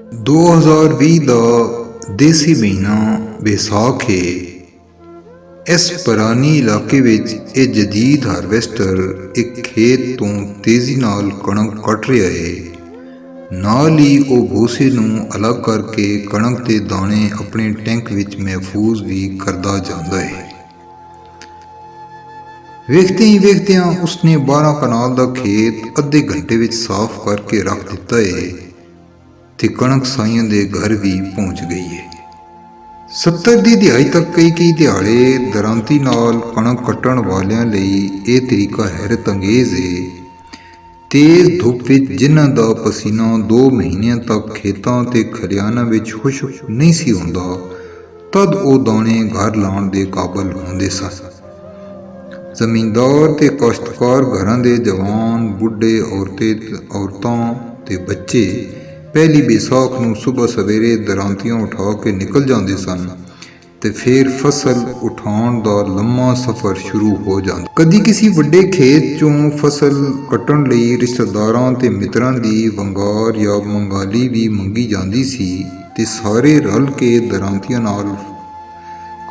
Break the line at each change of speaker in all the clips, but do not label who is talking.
2020 ਦਾ ਦੇਸੀ ਮਹੀਨਾ ਵਿਸਾਖ ਹੈ। ਇਸ ਪੁਰਾਣੀ ਇਲਾਕੇ ਵਿੱਚ ਇਹ ਜਦੀਦ ਹਾਰਵੈਸਟਰ ਇੱਕ ਖੇਤ ਤੋਂ ਤੇਜ਼ੀ ਨਾਲ ਕਣਕ ਕੱਟ ਰਿਹਾ ਹੈ। ਨਾਲ ਹੀ ਉਹ ਭੂਸੇ ਨੂੰ ਅਲੱਗ ਕਰਕੇ ਕਣਕ ਦੇ ਦਾਣੇ ਆਪਣੇ ਟੈਂਕ ਵਿੱਚ ਮਹਿਫੂਜ਼ ਵੀ ਕਰਦਾ ਜਾਂਦਾ ਹੈ। ਵੇਖਦਿਆਂ ਉਸਨੇ 12 ਕਨਾਲ ਦਾ ਖੇਤ ਅੱਧੇ ਘੰਟੇ ਵਿੱਚ ਸਾਫ਼ ਕਰਕੇ ਰੱਖ ਦਿੱਤਾ ਹੈ ਤੇ ਕਣਕ ਸਾਈਆਂ ਦੇ ਘਰ ਵੀ ਪਹੁੰਚ ਗਈ ਹੈ। 70 ਦੀ ਦਿਹਾਈ ਤੱਕ ਕਈ ਦਿਹਾੜੇ ਦਰਾਂਤੀ ਨਾਲ ਕਣਕ ਕੱਟਣ ਵਾਲਿਆਂ ਲਈ ਇਹ ਤਰੀਕਾ ਹੈਰਤ ਅੰਗੇਜ਼ ਹੈ। ਤੇਜ਼ ਧੁੱਪ ਵਿੱਚ ਜਿਨ੍ਹਾਂ ਦਾ ਪਸੀਨਾ 2 ਮਹੀਨਿਆਂ ਤੱਕ ਖੇਤਾਂ ਤੇ ਖਲਿਆਣਾਂ ਵਿੱਚ ਖੁਸ਼ਕ ਨਹੀਂ ਸੀ ਹੁੰਦਾ, ਤਦ ਉਹ ਦਾਣੇ ਘਰ ਲਾਉਣ ਦੇ ਕਾਬਲ ਹੁੰਦੇ ਸਨ। ਜ਼ਮੀਂਦਾਰ ਤੇ ਕਾਸ਼ਤਕਾਰ ਘਰਾਂ ਦੇ ਜਵਾਨ, ਬੁੱਢੇ, ਔਰਤਾਂ ਤੇ ਬੱਚੇ ਪਹਿਲੀ ਵਿਸਾਖ ਨੂੰ ਸੁਬਹ ਸਵੇਰੇ ਦਰਾਂਤੀਆਂ ਉਠਾ ਕੇ ਨਿਕਲ ਜਾਂਦੇ ਸਨ ਤੇ ਫਿਰ ਫਸਲ ਉਠਾਉਣ ਦਾ ਲੰਮਾ ਸਫ਼ਰ ਸ਼ੁਰੂ ਹੋ ਜਾਂਦਾ। ਕਦੀ ਕਿਸੇ ਵੱਡੇ ਖੇਤ ਚੋਂ ਫਸਲ ਕੱਟਣ ਲਈ ਰਿਸ਼ਤੇਦਾਰਾਂ ਤੇ ਮਿੱਤਰਾਂ ਦੀ ਵੰਗਾਰ ਜਾਂ ਮੰਗਾਲੀ ਵੀ ਮੰਗੀ ਜਾਂਦੀ ਸੀ ਤੇ ਸਾਰੇ ਰਲ ਕੇ ਦਰਾਂਤੀਆਂ ਨਾਲ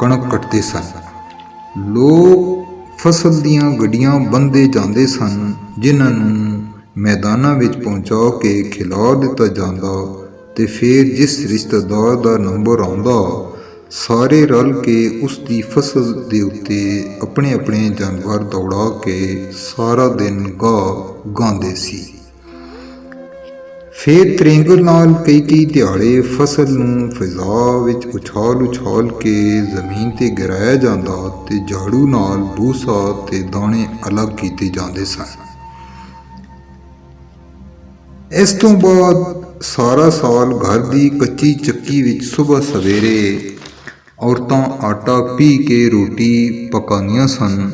ਕਣਕ ਕੱਟਦੇ ਸਨ। ਲੋਕ ਫਸਲ ਦੀਆਂ ਗੱਡੀਆਂ ਬੰਨ੍ਹਦੇ ਜਾਂਦੇ ਸਨ, ਜਿਨ੍ਹਾਂ ਨੂੰ ਮੈਦਾਨਾਂ ਵਿੱਚ ਪਹੁੰਚਾ ਕੇ ਖਿਲਾ ਦਿੱਤਾ ਜਾਂਦਾ ਤੇ ਫਿਰ ਜਿਸ ਰਿਸ਼ਤੇਦਾਰ ਦਾ ਨੰਬਰ ਆਉਂਦਾ, ਸਾਰੇ ਰਲ ਕੇ ਉਸ ਦੀ ਫਸਲ ਦੇ ਉੱਤੇ ਆਪਣੇ ਆਪਣੇ ਜਾਨਵਰ ਦੌੜਾ ਕੇ ਸਾਰਾ ਦਿਨ ਗਾਉਂਦੇ ਸੀ। ਫਿਰ ਤ੍ਰਿੰਗਲ ਨਾਲ ਕਈ ਦਿਹਾੜੇ ਫਸਲ ਨੂੰ ਫਿਜ਼ਾ ਵਿੱਚ ਉਛਾਲ ਕੇ ਜ਼ਮੀਨ ਤੇ ਗਿਰਾਇਆ ਜਾਂਦਾ ਤੇ ਝਾੜੂ ਨਾਲ ਭੂਸਾ ਤੇ ਦਾਣੇ ਅਲੱਗ ਕੀਤੇ ਜਾਂਦੇ ਸਨ। ਇਸ ਤੋਂ ਬਾਅਦ ਸਾਰਾ ਸਾਲ ਘਰ ਦੀ ਕੱਚੀ ਚੱਕੀ ਵਿੱਚ ਸੁਬਹ ਸਵੇਰੇ ਔਰਤਾਂ ਆਟਾ ਪੀਹ ਕੇ ਰੋਟੀ ਪਕਾਉਂਦੀਆਂ ਸਨ।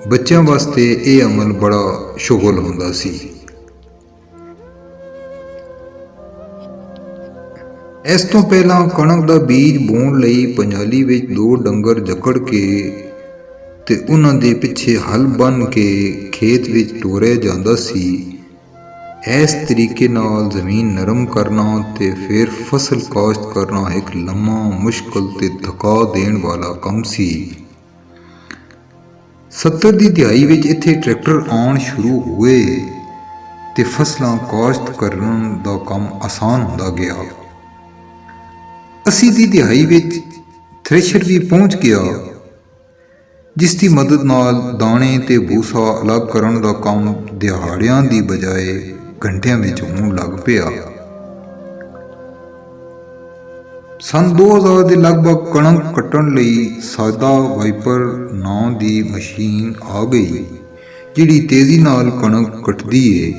ਬੱਚਿਆਂ ਵਾਸਤੇ ਇਹ ਅਮਲ ਬੜਾ ਸ਼ੁਗਲ ਹੁੰਦਾ ਸੀ। ਇਸ ਤੋਂ ਪਹਿਲਾਂ ਕਣਕ ਦਾ ਬੀਜ ਬੋਣ ਲਈ ਪੰਜਾਲੀ ਵਿੱਚ 2 ਡੰਗਰ ਜਕੜ ਕੇ ਤੇ ਉਹਨਾਂ ਦੇ ਪਿੱਛੇ ਹਲ ਬੰਨ੍ਹ ਕੇ ਖੇਤ ਵਿੱਚ ਟੋਰਿਆ ਜਾਂਦਾ ਸੀ। ਇਸ ਤਰੀਕੇ ਨਾਲ ਜ਼ਮੀਨ ਨਰਮ ਕਰਨਾ ਤੇ ਫਿਰ ਫਸਲ ਕਾਸ਼ਤ ਕਰਨਾ ਇੱਕ ਲੰਮਾ, ਮੁਸ਼ਕਲ ਤੇ ਥਕਾ ਦੇਣ ਵਾਲਾ ਕੰਮ ਸੀ। 70 ਦੀ ਦਿਹਾਈ ਵਿੱਚ ਇੱਥੇ ਟਰੈਕਟਰ ਆਉਣ ਸ਼ੁਰੂ ਹੋਏ ਤੇ ਫਸਲਾਂ ਕਾਸ਼ਤ ਕਰਨ ਦਾ ਕੰਮ ਆਸਾਨ ਹੁੰਦਾ ਗਿਆ। 80 ਦੀ ਦਿਹਾਈ ਵਿੱਚ ਥ੍ਰੈਸ਼ਰ ਵੀ ਪਹੁੰਚ ਗਿਆ, ਜਿਸ ਦੀ ਮਦਦ ਨਾਲ ਦਾਣੇ ਤੇ ਭੂਸਾ ਅਲੱਗ ਕਰਨ ਦਾ ਕੰਮ ਦਿਹਾੜਿਆਂ ਦੀ ਬਜਾਏ ਘੰਟਿਆਂ ਵਿੱਚ ਹੋਣ ਲੱਗ ਪਿਆ। ਸੰਨ 2000 ਦੇ ਲਗਭਗ ਕਣਕ ਕੱਟਣ ਲਈ ਸਾਦਾ ਵਾਈਪਰ ਨਾਂ ਦੀ ਮਸ਼ੀਨ ਆ ਗਈ, ਜਿਹੜੀ ਤੇਜ਼ੀ ਨਾਲ ਕਣਕ ਕੱਟਦੀ ਏ।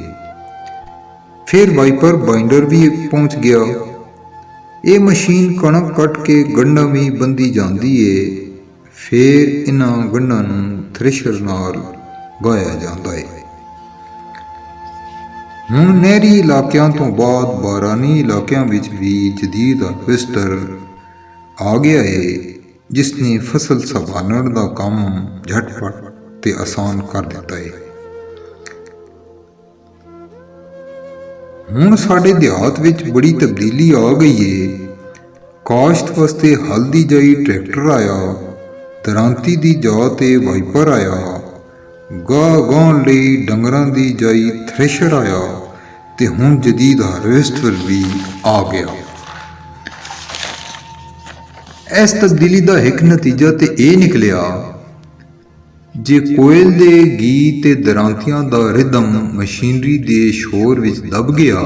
ਫਿਰ ਵਾਈਪਰ ਬਾਈਂਡਰ ਵੀ ਪਹੁੰਚ ਗਿਆ। ਇਹ ਮਸ਼ੀਨ ਕਣਕ ਕੱਟ ਕੇ ਗੰਢਾਂ ਵੀ ਬੰਨ੍ਹਦੀ ਜਾਂਦੀ ਏ। ਫਿਰ ਇਹਨਾਂ ਗੰਢਾਂ ਨੂੰ ਥ੍ਰੈਸ਼ਰ ਨਾਲ ਗਾਇਆ ਜਾਂਦਾ ਏ। ਹੁਣ ਨਹਿਰੀ ਇਲਾਕਿਆਂ ਤੋਂ ਬਾਅਦ ਬਾਰਾਨੀ ਇਲਾਕਿਆਂ ਵਿੱਚ ਵੀ ਜਦੀਦ ਹਾਰਵੈਸਟਰ ਆ ਗਿਆ ਏ, ਜਿਸ ਨੇ ਫਸਲ ਸੰਭਾਲਣ ਦਾ ਕੰਮ ਝਟਪਟ ਤੇ ਆਸਾਨ ਕਰ ਦਿੱਤਾ ਏ। ਹੁਣ ਸਾਡੇ ਦਿਹਾਤ ਵਿੱਚ ਬੜੀ ਤਬਦੀਲੀ ਆ ਗਈ ਏ। ਕਾਸ਼ਤ ਵਾਸਤੇ ਹਲ ਦੀ ਜਾਈ ਟਰੈਕਟਰ ਆਇਆ, ਦਰਾਂਤੀ ਦੀ ਜਾ ਤੇ ਵਾਈਪਰ ਆਇਆ, ਗਾਉਣ ਲਈ ਡੰਗਰਾਂ ਦੀ ਜਾਈ ਥ੍ਰੈਸ਼ਰ ਆਇਆ ਤੇ ਹੁਣ ਜਦੀਦ ਹਾਰਵੈਸਟਰ ਵੀ ਆ ਗਿਆ। ਇਸ ਤਬਦੀਲੀ ਦਾ ਇੱਕ ਨਤੀਜਾ ਤੇ ਇਹ ਨਿਕਲਿਆ, ਜੇ ਕੋਇਲ ਦੇ ਗੀਤ ਤੇ ਦਰਾਂਤੀਆਂ ਦਾ ਰਿਦਮ ਮਸ਼ੀਨਰੀ ਦੇ ਸ਼ੋਰ ਵਿੱਚ ਦਬ ਗਿਆ।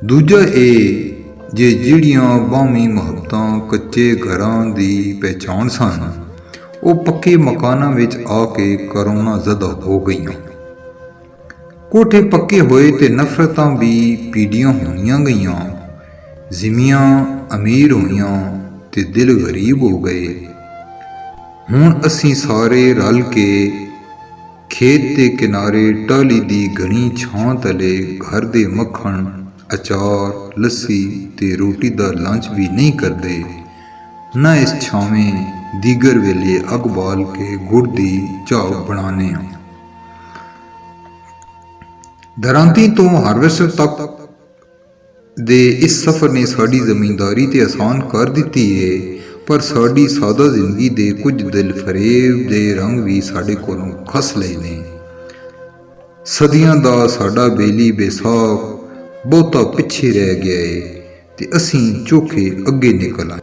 ਦੂਜਾ ਇਹ, ਜੇ ਜਿਹੜੀਆਂ ਬਾਹਮੀ ਮੁਹੱਬਤਾਂ ਕੱਚੇ ਘਰਾਂ ਦੀ ਪਹਿਚਾਣ ਸਨ, ਉਹ ਪੱਕੇ ਮਕਾਨਾਂ ਵਿੱਚ ਆ ਕੇ ਕਰੋਨਾ ਜ਼ਦਾ ਹੋ ਗਈਆਂ। ਕੋਠੇ ਪੱਕੇ ਹੋਏ ਤੇ ਨਫ਼ਰਤਾਂ ਵੀ ਪੀੜੀਆਂ ਹੋਈਆਂ ਗਈਆਂ। ਜ਼ਿਮੀਆਂ ਅਮੀਰ ਹੋਈਆਂ ਤੇ ਦਿਲ ਗਰੀਬ ਹੋ ਗਏ। ਹੁਣ ਅਸੀਂ ਸਾਰੇ ਰਲ ਕੇ ਖੇਤ ਦੇ ਕਿਨਾਰੇ ਟਾਹਲੀ ਦੀ ਘਣੀ ਛਾਂ ਤਲੇ ਘਰ ਦੇ ਮੱਖਣ, ਅਚਾਰ, ਲੱਸੀ ਤੇ ਰੋਟੀ ਦਾ ਲੰਚ ਵੀ ਨਹੀਂ ਕਰਦੇ, ਨਾ ਇਸ ਛਾਵੇਂ ਦੀਗਰ ਵੇਲੇ ਅੱਗ ਬਾਲ ਕੇ ਗੁੜ ਦੀ ਚਾਹ ਬਣਾਉਂਦੇ ਹਾਂ। ਦਰਾਂਤੀ ਤੋਂ ਹਾਰਵੈਸਟਰ ਤੱਕ ਦੇ ਇਸ ਸਫ਼ਰ ਨੇ ਸਾਡੀ ਜ਼ਮੀਂਦਾਰੀ ਤੇ ਆਸਾਨ ਕਰ ਦਿੱਤੀ ਏ, ਪਰ ਸਾਡੀ ਸਾਦਾ ਜ਼ਿੰਦਗੀ ਦੇ ਕੁਝ ਦਿਲ ਫਰੇਬ ਦੇ ਰੰਗ ਵੀ ਸਾਡੇ ਕੋਲੋਂ ਖਸ ਲਏ ਨੇ। ਸਦੀਆਂ ਦਾ ਸਾਡਾ ਬੇਲੀ ਬੇਸਾਖ ਬਹੁਤਾ ਪਿੱਛੇ ਰਹਿ ਗਿਆ ਏ ਤੇ ਅਸੀਂ ਚੋਖੇ ਅੱਗੇ ਨਿਕਲ ਆਏ।